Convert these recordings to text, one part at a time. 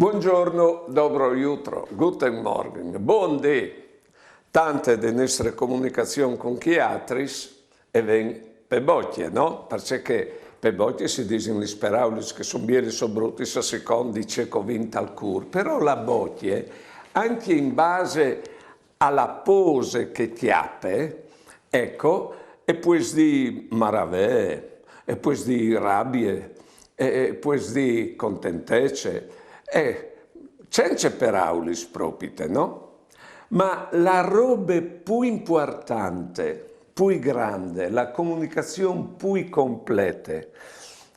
Buongiorno, dobro jutro, guten Morgen, buondì. Tante delle nostre comunicazioni con chiatris e ven per bocchie, no? Perché per bocchie si dicono le paraules che sono bieli so brutti a secondo di ciò vinta al cur, però la bocchie, anche in base alla pose che ti appe, ecco, e puoi di maravè, e puoi di rabbie, e puoi di contentezze, c'è per aulis propite, no? Ma la roba più importante, più grande, la comunicazione più completa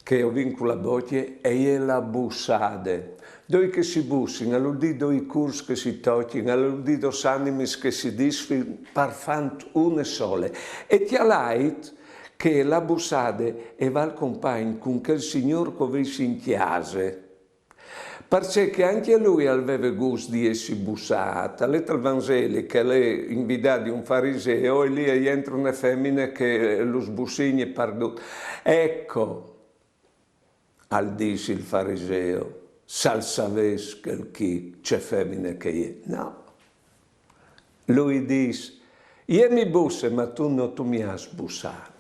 che ho vinco la bocchia è la bussade. Doi che si bussino, all'udì doi curs che si tocchino, all'udì dos animis che si disfino, parfant une sole. E ti allait che la bussade e va al compagno con quel signor che vi si in chiase, perché anche lui aveva gusto di essere bussato. Letto il Vangelo che lei invita di un fariseo e lì entra una femmina che lo sbussigna e perduto. Ecco, al disse il fariseo, sal saves che chi c'è femmina che è. No. Lui disse, io mi busse ma tu non mi hai bussato.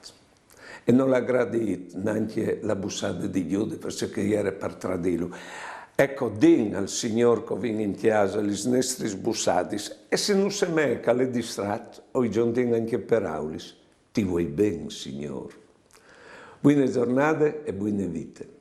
E non l'ha gradito neanche la bussata di Giuda perché era per tradirlo. Ecco, din al Signor che viene in chiesa gli nostri sbussadis e se non se me che le distratto, o i giorni anche per aulis, ti vuoi bene, Signore. Buone giornate e buone vite.